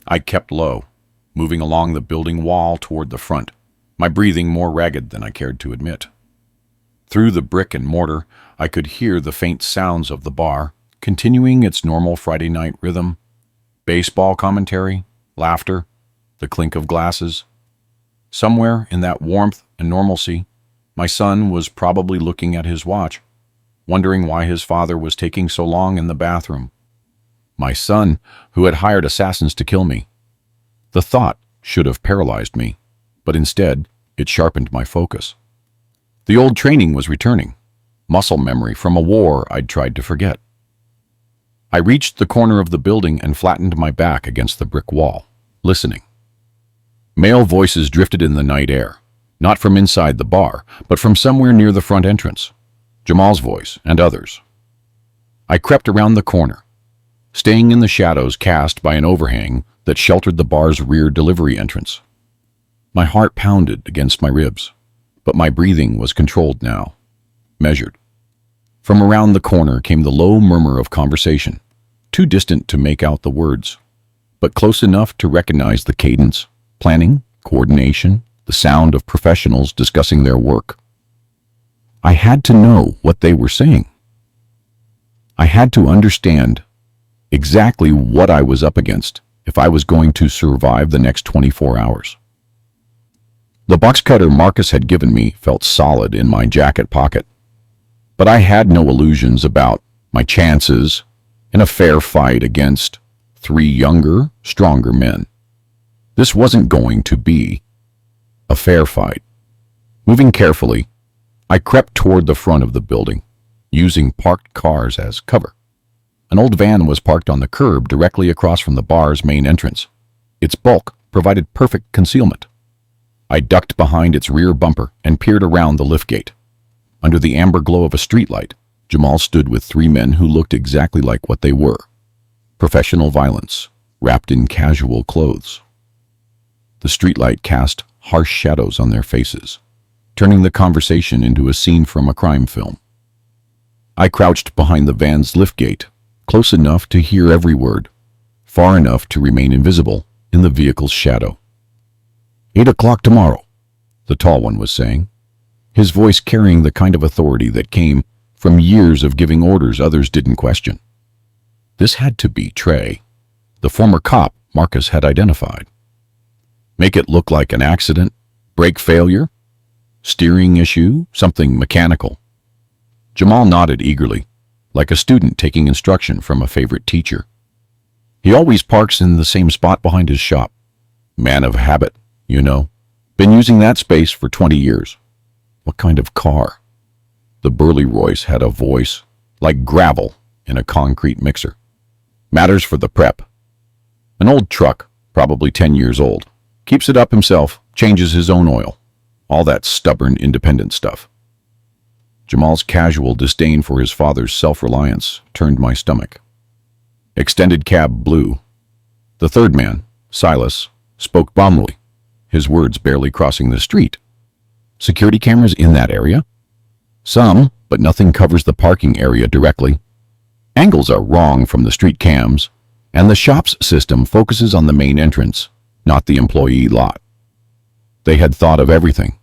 I kept low, moving along the building wall toward the front, my breathing more ragged than I cared to admit. Through the brick and mortar, I could hear the faint sounds of the bar, continuing its normal Friday night rhythm. Baseball commentary, laughter, the clink of glasses. Somewhere in that warmth and normalcy, my son was probably looking at his watch, wondering why his father was taking so long in the bathroom. My son, who had hired assassins to kill me. The thought should have paralyzed me, but instead, it sharpened my focus. The old training was returning, muscle memory from a war I'd tried to forget. I reached the corner of the building and flattened my back against the brick wall, listening. Male voices drifted in the night air, not from inside the bar, but from somewhere near the front entrance. Jamal's voice and others. I crept around the corner, staying in the shadows cast by an overhang that sheltered the bar's rear delivery entrance. My heart pounded against my ribs, but my breathing was controlled now, measured. From around the corner came the low murmur of conversation, too distant to make out the words, but close enough to recognize the cadence, planning, coordination, the sound of professionals discussing their work. I had to know what they were saying. I had to understand exactly what I was up against if I was going to survive the next 24 hours. The box cutter Marcus had given me felt solid in my jacket pocket, but I had no illusions about my chances in a fair fight against 3 younger, stronger men. This wasn't going to be a fair fight. Moving carefully, I crept toward the front of the building, using parked cars as cover. An old van was parked on the curb directly across from the bar's main entrance. Its bulk provided perfect concealment. I ducked behind its rear bumper and peered around the liftgate. Under the amber glow of a streetlight, Jamal stood with 3 men who looked exactly like what they were. Professional violence, wrapped in casual clothes. The streetlight cast harsh shadows on their faces, turning the conversation into a scene from a crime film. I crouched behind the van's liftgate, close enough to hear every word, far enough to remain invisible in the vehicle's shadow. 8 o'clock tomorrow, the tall one was saying, his voice carrying the kind of authority that came from years of giving orders others didn't question. This had to be Trey, the former cop Marcus had identified. Make it look like an accident, brake failure, steering issue, something mechanical. Jamal nodded eagerly, like a student taking instruction from a favorite teacher. He always parks in the same spot behind his shop. Man of habit, you know. Been using that space for 20 years. What kind of car? The burly Royce had a voice like gravel in a concrete mixer. Matters for the prep. An old truck, probably 10 years old. Keeps it up himself, changes his own oil. All that stubborn, independent stuff. Jamal's casual disdain for his father's self-reliance turned my stomach. Extended cab blue. The third man, Silas, spoke bombly, his words barely crossing the street. Security cameras in that area? Some, but nothing covers the parking area directly. Angles are wrong from the street cams, and the shop's system focuses on the main entrance, not the employee lot. They had thought of everything.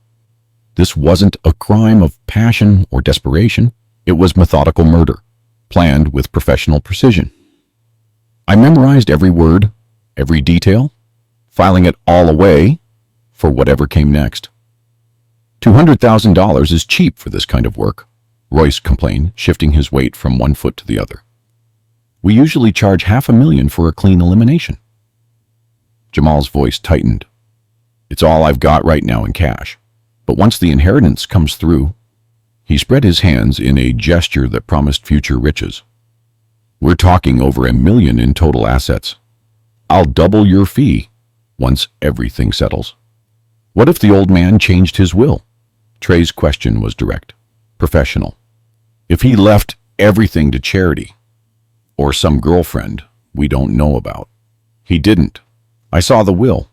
This wasn't a crime of passion or desperation. It was methodical murder, planned with professional precision. I memorized every word, every detail, filing it all away for whatever came next. $200,000 is cheap for this kind of work, Royce complained, shifting his weight from one foot to the other. We usually charge $500,000 for a clean elimination. Jamal's voice tightened. It's all I've got right now in cash. But once the inheritance comes through, he spread his hands in a gesture that promised future riches. We're talking over $1 million in total assets. I'll double your fee once everything settles. What if the old man changed his will? Trey's question was direct, professional. If he left everything to charity, or some girlfriend we don't know about. He didn't. I saw the will.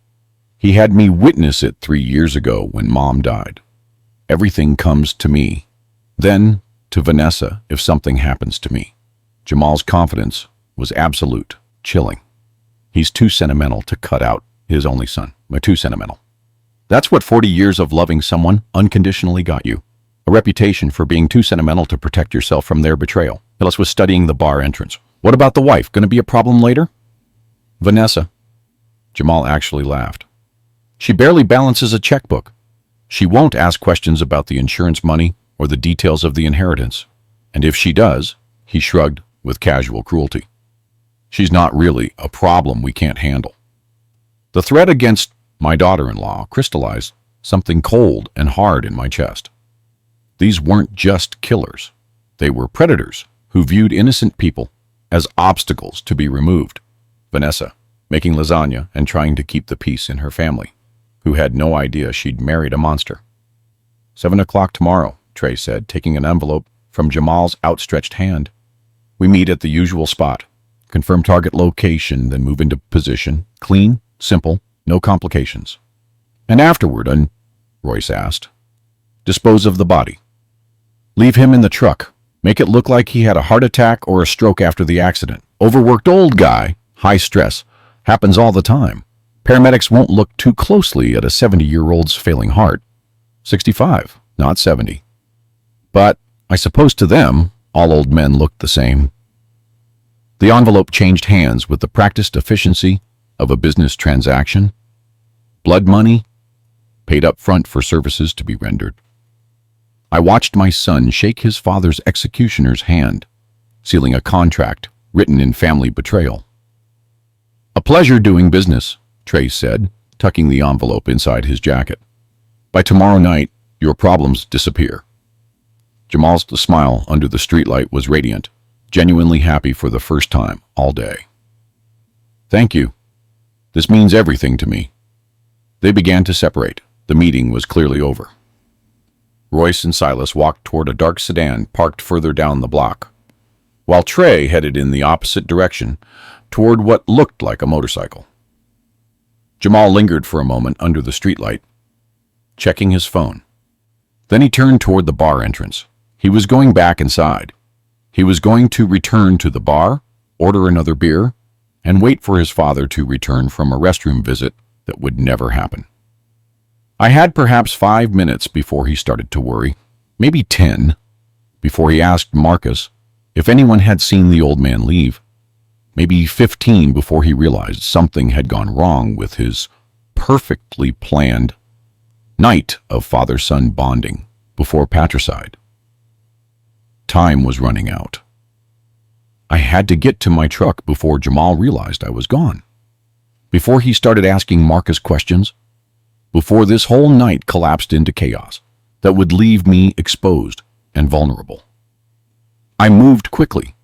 He had me witness it 3 years ago when Mom died. Everything comes to me. Then to Vanessa if something happens to me. Jamal's confidence was absolute, chilling. He's too sentimental to cut out his only son. Too sentimental. That's what 40 years of loving someone unconditionally got you. A reputation for being too sentimental to protect yourself from their betrayal. Phyllis was studying the bar entrance. What about the wife? Going to be a problem later? Vanessa. Jamal actually laughed. She barely balances a checkbook. She won't ask questions about the insurance money or the details of the inheritance. And if she does, he shrugged with casual cruelty. She's not really a problem we can't handle. The threat against my daughter-in-law crystallized something cold and hard in my chest. These weren't just killers. They were predators who viewed innocent people as obstacles to be removed. Vanessa, making lasagna and trying to keep the peace in her family, who had no idea she'd married a monster. 7 o'clock tomorrow, Trey said, taking an envelope from Jamal's outstretched hand. We meet at the usual spot. Confirm target location, then move into position. Clean, simple, no complications. And afterward, Royce asked, dispose of the body. Leave him in the truck. Make it look like he had a heart attack or a stroke after the accident. Overworked old guy, high stress, happens all the time. Paramedics won't look too closely at a 70-year-old's failing heart. 65, not 70. But I suppose to them, all old men looked the same. The envelope changed hands with the practiced efficiency of a business transaction. Blood money, paid up front for services to be rendered. I watched my son shake his father's executioner's hand, sealing a contract written in family betrayal. A pleasure doing business, Trey said, tucking the envelope inside his jacket. By tomorrow night, your problems disappear. Jamal's smile under the streetlight was radiant, genuinely happy for the first time all day. Thank you. This means everything to me. They began to separate. The meeting was clearly over. Royce and Silas walked toward a dark sedan parked further down the block, while Trey headed in the opposite direction toward what looked like a motorcycle. Jamal lingered for a moment under the streetlight, checking his phone. Then he turned toward the bar entrance. He was going back inside. He was going to return to the bar, order another beer, and wait for his father to return from a restroom visit that would never happen. I had perhaps 5 minutes before he started to worry, maybe 10, before he asked Marcus if anyone had seen the old man leave, maybe 15 before he realized something had gone wrong with his perfectly planned night of father-son bonding before patricide. Time was running out. I had to get to my truck before Jamal realized I was gone, before he started asking Marcus questions, before this whole night collapsed into chaos that would leave me exposed and vulnerable. I moved quickly,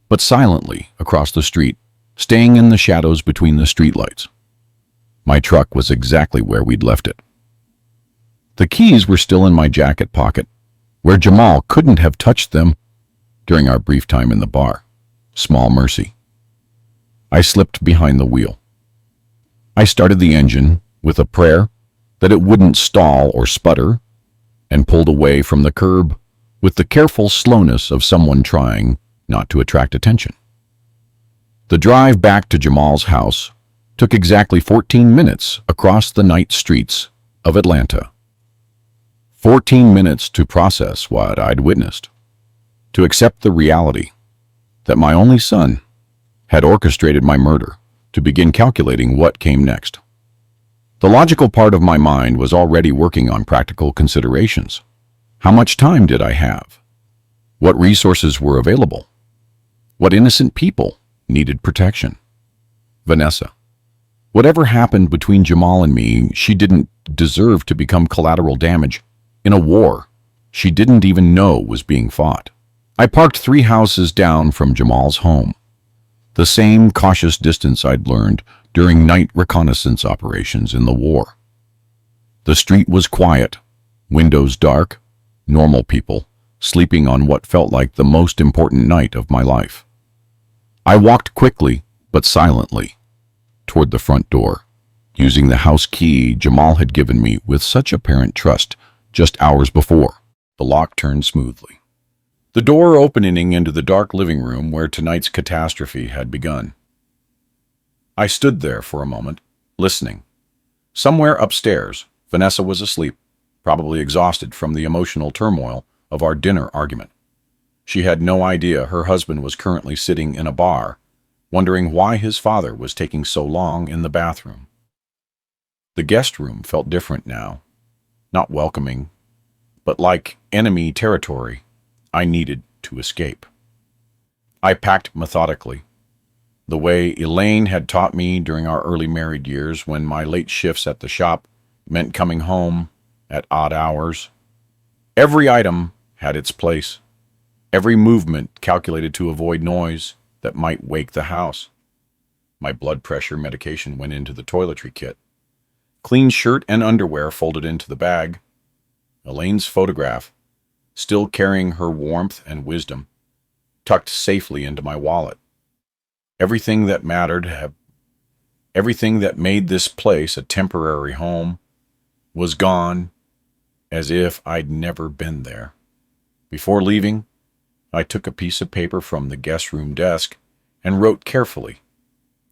but silently across the street, staying in the shadows between the streetlights. My truck was exactly where we'd left it. The keys were still in my jacket pocket, where Jamal couldn't have touched them during our brief time in the bar. Small mercy. I slipped behind the wheel. I started the engine with a prayer that it wouldn't stall or sputter, and pulled away from the curb with the careful slowness of someone trying not to attract attention. The drive back to Jamal's house took exactly 14 minutes across the night streets of Atlanta. 14 minutes to process what I'd witnessed, to accept the reality that my only son had orchestrated my murder, to begin calculating what came next. The logical part of my mind was already working on practical considerations. How much time did I have? What resources were available? What innocent people needed protection? Vanessa. Whatever happened between Jamal and me, she didn't deserve to become collateral damage in a war she didn't even know was being fought. I parked 3 houses down from Jamal's home, the same cautious distance I'd learned during night reconnaissance operations in the war. The street was quiet, windows dark, normal people sleeping on what felt like the most important night of my life. I walked quickly but silently toward the front door, using the house key Jamal had given me with such apparent trust just hours before. The lock turned smoothly, the door opening into the dark living room where tonight's catastrophe had begun. I stood there for a moment, listening. Somewhere upstairs, Vanessa was asleep, probably exhausted from the emotional turmoil of our dinner argument. She had no idea her husband was currently sitting in a bar, wondering why his father was taking so long in the bathroom. The guest room felt different now, not welcoming, but like enemy territory I needed to escape. I packed methodically, the way Elaine had taught me during our early married years when my late shifts at the shop meant coming home at odd hours. Every item had its place, every movement calculated to avoid noise that might wake the house. My blood pressure medication went into the toiletry kit. Clean shirt and underwear folded into the bag. Elaine's photograph, still carrying her warmth and wisdom, tucked safely into my wallet. Everything that mattered, everything that made this place a temporary home, was gone, as if I'd never been there. Before leaving, I took a piece of paper from the guest room desk and wrote carefully,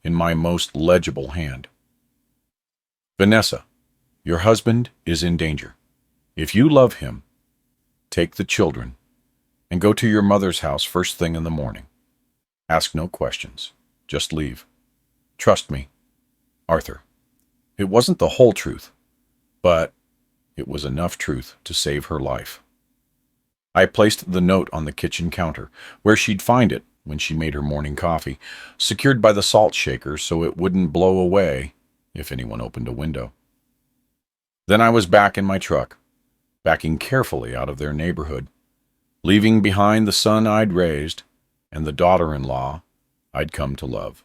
in my most legible hand, "Vanessa, your husband is in danger. If you love him, take the children and go to your mother's house first thing in the morning. Ask no questions. Just leave. Trust me, Arthur." It wasn't the whole truth, but it was enough truth to save her life. I placed the note on the kitchen counter, where she'd find it when she made her morning coffee, secured by the salt shaker so it wouldn't blow away if anyone opened a window. Then I was back in my truck, backing carefully out of their neighborhood, leaving behind the son I'd raised and the daughter-in-law I'd come to love.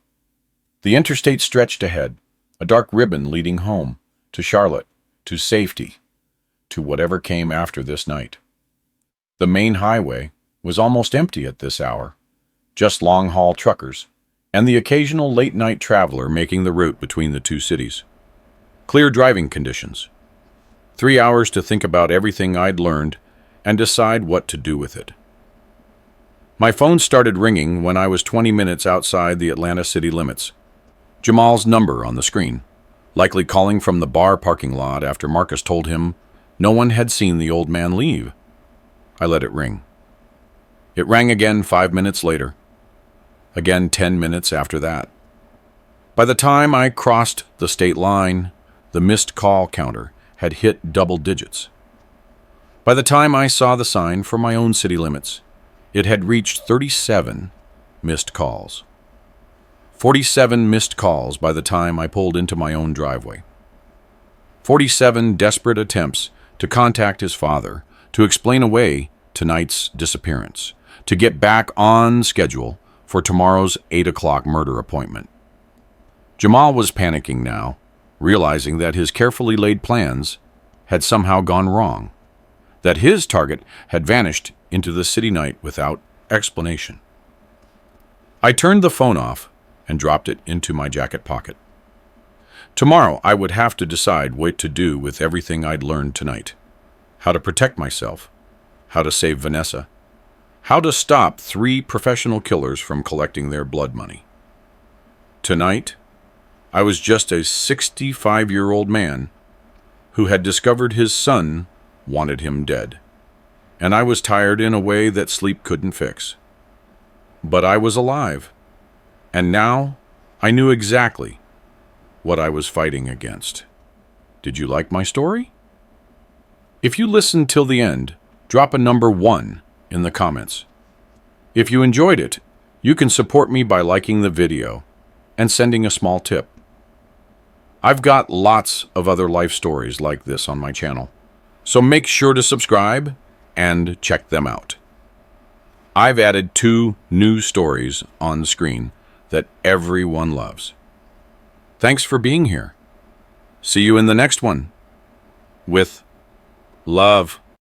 The interstate stretched ahead, a dark ribbon leading home, to Charlotte, to safety, to whatever came after this night. The main highway was almost empty at this hour, just long-haul truckers and the occasional late-night traveler making the route between the two cities. Clear driving conditions. 3 hours to think about everything I'd learned and decide what to do with it. My phone started ringing when I was 20 minutes outside the Atlanta city limits. Jamal's number on the screen, likely calling from the bar parking lot after Marcus told him no one had seen the old man leave. I let it ring. It rang again 5 minutes later, again 10 minutes after that. By the time I crossed the state line, the missed call counter had hit double digits. By the time I saw the sign for my own city limits, it had reached 37 missed calls. 47 missed calls by the time I pulled into my own driveway. 47 desperate attempts to contact his father, to explain away tonight's disappearance, to get back on schedule for tomorrow's 8 o'clock murder appointment. Jamal was panicking now, realizing that his carefully laid plans had somehow gone wrong, that his target had vanished into the city night without explanation. I turned the phone off and dropped it into my jacket pocket. Tomorrow I would have to decide what to do with everything I'd learned tonight. How to protect myself, how to save Vanessa, how to stop 3 professional killers from collecting their blood money. Tonight, I was just a 65-year-old man who had discovered his son wanted him dead, and I was tired in a way that sleep couldn't fix. But I was alive, and now I knew exactly what I was fighting against. Did you like my story? If you listened till the end, drop a number 1 in the comments. If you enjoyed it, you can support me by liking the video and sending a small tip. I've got lots of other life stories like this on my channel, so make sure to subscribe and check them out. I've added 2 new stories on the screen that everyone loves. Thanks for being here. See you in the next one. With love.